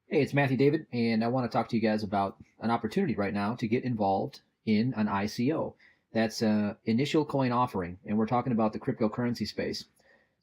Hey, it's Matthew David, and I want to talk to you guys about an opportunity right now to get involved in an ICO. That's an initial coin offering, and we're talking about the cryptocurrency space.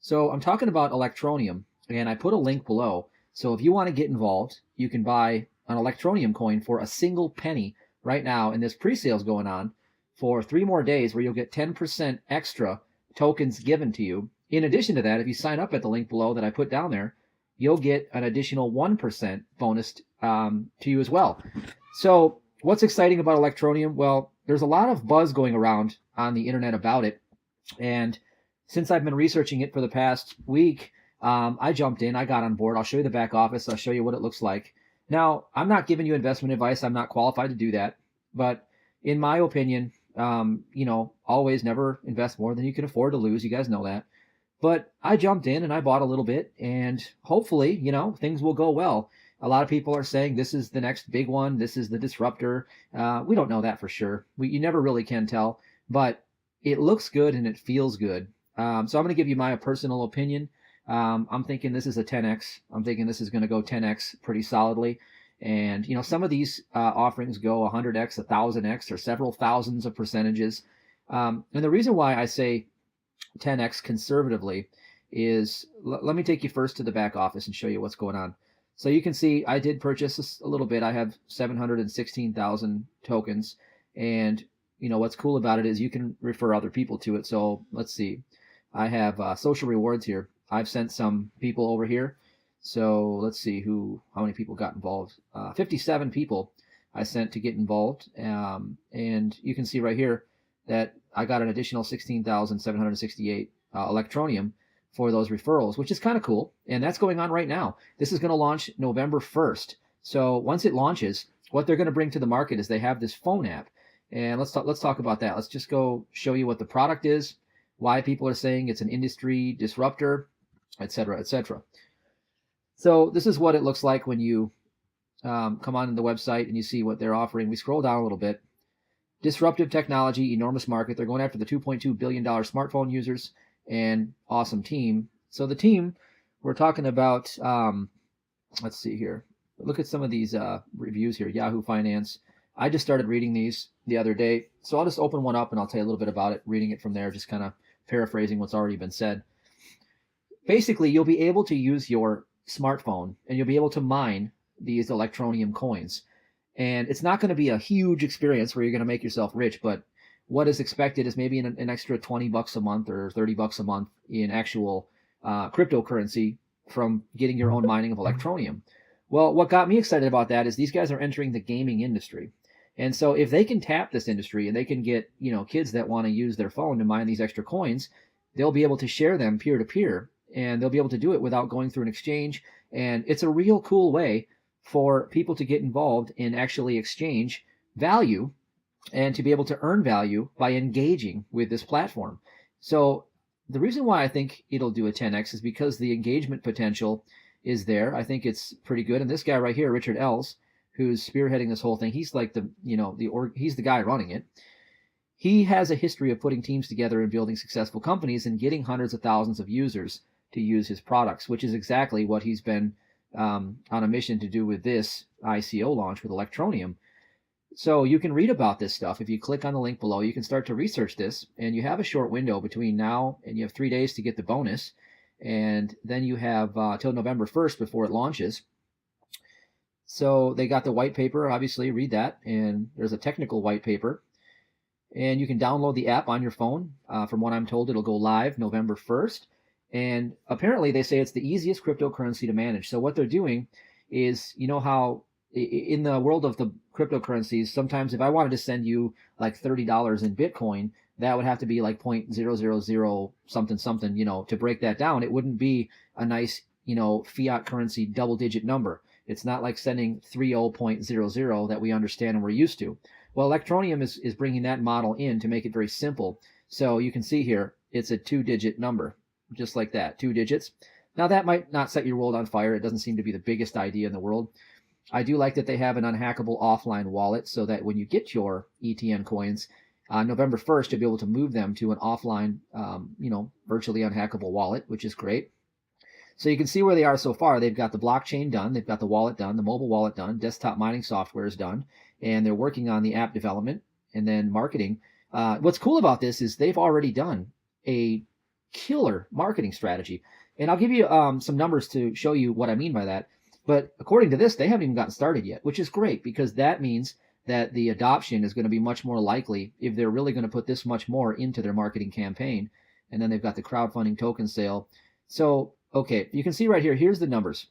So I'm talking about Electroneum, and I put a link below. So if you want to get involved, you can buy an Electroneum coin for a single penny right now, and this pre-sale's going on for 3 more days where you'll get 10% extra tokens given to you. In addition to that, if you sign up at the link below that I put down there, you'll get an additional 1% bonus to you as well. So what's exciting about Electroneum? Well, there's a lot of buzz going around on the internet about it. And since I've been researching it for the past week, I jumped in, I got on board. I'll show you the back office. I'll show you what it looks like. Now, I'm not giving you investment advice. I'm not qualified to do that. But in my opinion, always never invest more than you can afford to lose. You guys know that. But I jumped in and I bought a little bit, and hopefully, things will go well. A lot of people are saying this is the next big one. This is the disruptor. We don't know that for sure. You never really can tell, but it looks good and it feels good. So I'm going to give you my personal opinion. I'm thinking this is a 10x. I'm thinking this is going to go 10x pretty solidly. And, some of these offerings go 100x, 1000x, or several thousands of percentages. And the reason why I say 10x conservatively is, let me take you first to the back office and show you what's going on. So you can see I did purchase a little bit. I have 716,000 tokens, and what's cool about it is you can refer other people to it. So let's see, I have social rewards here. I've sent some people over here. So let's see how many people got involved. 57 people I sent to get involved, and you can see right here that I got an additional 16,768 Electroneum for those referrals, which is kind of cool. And that's going on right now. This is going to launch November 1st. So once it launches, what they're going to bring to the market is they have this phone app. And let's talk about that. Let's just go show you what the product is, why people are saying it's an industry disruptor, etc., etc. So this is what it looks like when you come on the website and you see what they're offering. We scroll down a little bit. Disruptive technology, enormous market. They're going after the $2.2 billion smartphone users, and awesome team. So the team, we're talking about, let's see here. Look at some of these reviews here. Yahoo Finance. I just started reading these the other day. So I'll just open one up and I'll tell you a little bit about it, reading it from there, just kind of paraphrasing what's already been said. Basically, you'll be able to use your smartphone and you'll be able to mine these Electroneum coins. And it's not going to be a huge experience where you're going to make yourself rich, but what is expected is maybe an extra $20 a month or $30 a month in actual cryptocurrency from getting your own mining of Electroneum. Well, what got me excited about that is these guys are entering the gaming industry. And so if they can tap this industry and they can get, kids that want to use their phone to mine these extra coins, they'll be able to share them peer to peer, and they'll be able to do it without going through an exchange. And it's a real cool way for people to get involved and actually exchange value and to be able to earn value by engaging with this platform. So the reason why I think it'll do a 10x is because the engagement potential is there. I think it's pretty good. And this guy right here, Richard Els, who's spearheading this whole thing, he's like he's the guy running it. He has a history of putting teams together and building successful companies and getting hundreds of thousands of users to use his products, which is exactly what he's been on a mission to do with this ICO launch with Electroneum. So you can read about this stuff. If you click on the link below, you can start to research this, and you have a short window between now and you have 3 days to get the bonus, and then you have till November 1st before it launches. So they got the white paper, obviously, read that, and there's a technical white paper, and you can download the app on your phone. From what I'm told, it'll go live November 1st. And apparently they say it's the easiest cryptocurrency to manage. So what they're doing is, how in the world of the cryptocurrencies, sometimes if I wanted to send you like $30 in Bitcoin, that would have to be like 0.000 something something, to break that down. It wouldn't be a nice, fiat currency double-digit number. It's not like sending 30.00 that we understand and we're used to. Well, Electroneum is bringing that model in to make it very simple. So you can see here, it's a 2-digit number. Just like that, 2 digits. Now that might not set your world on fire. It doesn't seem to be the biggest idea in the world. I do like that they have an unhackable offline wallet so that when you get your ETN coins on November 1st, you'll be able to move them to an offline, virtually unhackable wallet, which is great. So you can see where they are so far. They've got the blockchain done. They've got the wallet done, the mobile wallet done, desktop mining software is done, and they're working on the app development and then marketing. What's cool about this is they've already done a killer marketing strategy. And I'll give you some numbers to show you what I mean by that. But according to this, they haven't even gotten started yet, which is great because that means that the adoption is going to be much more likely if they're really going to put this much more into their marketing campaign. And then they've got the crowdfunding token sale. So, okay, you can see right here, here's the numbers.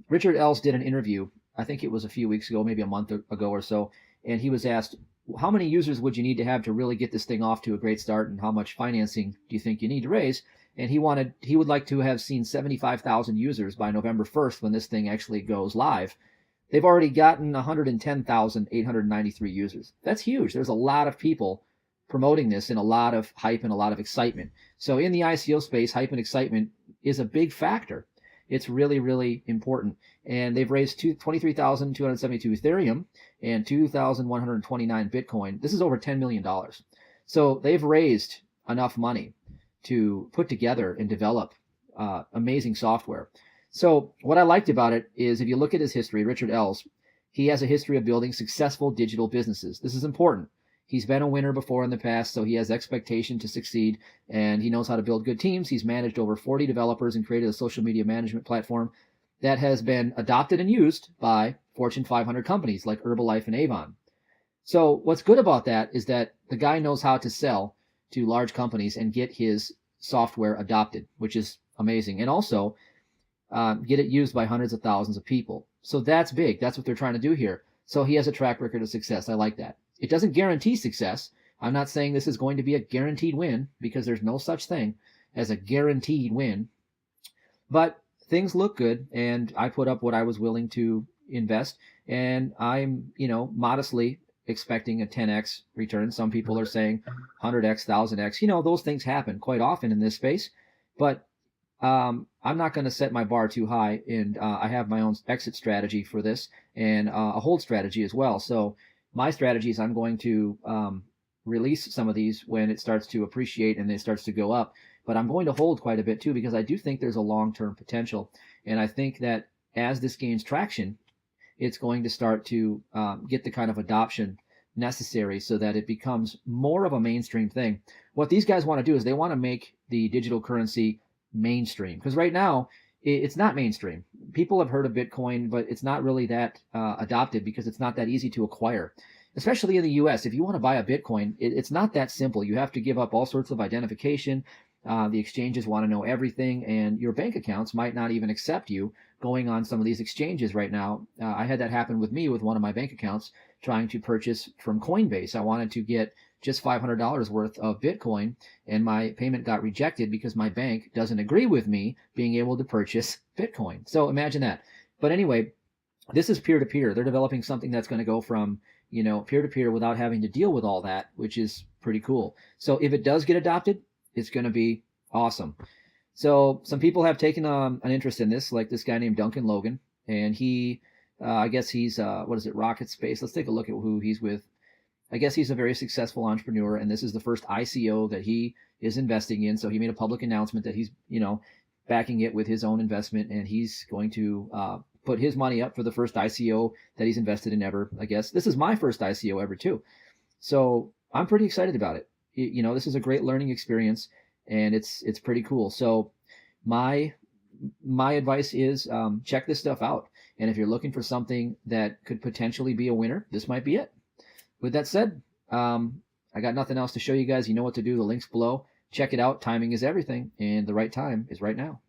Richard Els did an interview, I think it was a few weeks ago, maybe a month ago or so, and he was asked, how many users would you need to have to really get this thing off to a great start, and how much financing do you think you need to raise? And he would like to have seen 75,000 users by November 1st when this thing actually goes live. They've already gotten 110,893 users. That's huge. There's a lot of people promoting this and a lot of hype and a lot of excitement. So in the ICO space, hype and excitement is a big factor. It's really, really important. And they've raised 23,272 Ethereum and 2,129 Bitcoin. This is over $10 million. So they've raised enough money to put together and develop amazing software. So what I liked about it is if you look at his history, Richard Els, he has a history of building successful digital businesses. This is important. He's been a winner before in the past, so he has expectation to succeed, and he knows how to build good teams. He's managed over 40 developers and created a social media management platform that has been adopted and used by Fortune 500 companies like Herbalife and Avon. So what's good about that is that the guy knows how to sell to large companies and get his software adopted, which is amazing, and also get it used by hundreds of thousands of people. So that's big. That's what they're trying to do here. So he has a track record of success. I like that. It doesn't guarantee success. I'm not saying this is going to be a guaranteed win because there's no such thing as a guaranteed win. But things look good, and I put up what I was willing to invest, and I'm, modestly expecting a 10x return. Some people are saying 100x, 1000x. Those things happen quite often in this space, but I'm not going to set my bar too high, and I have my own exit strategy for this and a hold strategy as well. So my strategy is I'm going to release some of these when it starts to appreciate and it starts to go up, but I'm going to hold quite a bit too because I do think there's a long-term potential, and I think that as this gains traction, it's going to start to get the kind of adoption necessary so that it becomes more of a mainstream thing. What these guys want to do is they want to make the digital currency mainstream, because right now it's not mainstream. People have heard of Bitcoin, but it's not really that adopted because it's not that easy to acquire, especially in the US. If you want to buy a Bitcoin, it's not that simple. You have to give up all sorts of identification. The exchanges want to know everything, and your bank accounts might not even accept you going on some of these exchanges right now. I had that happen with me with one of my bank accounts trying to purchase from Coinbase. I wanted to get just $500 worth of Bitcoin, and my payment got rejected because my bank doesn't agree with me being able to purchase Bitcoin. So imagine that. But anyway, this is peer-to-peer. They're developing something that's going to go from, peer-to-peer without having to deal with all that, which is pretty cool. So if it does get adopted, it's going to be awesome. So some people have taken an interest in this, like this guy named Duncan Logan, and he, I guess he's, Rocket Space. Let's take a look at who he's with. I guess he's a very successful entrepreneur, and this is the first ICO that he is investing in. So he made a public announcement that he's, backing it with his own investment, and he's going to put his money up for the first ICO that he's invested in ever. I guess this is my first ICO ever too. So I'm pretty excited about it. This is a great learning experience, and it's pretty cool. So my advice is check this stuff out. And if you're looking for something that could potentially be a winner, this might be it. With that said, I got nothing else to show you guys. You know what to do. The link's below. Check it out. Timing is everything, and the right time is right now.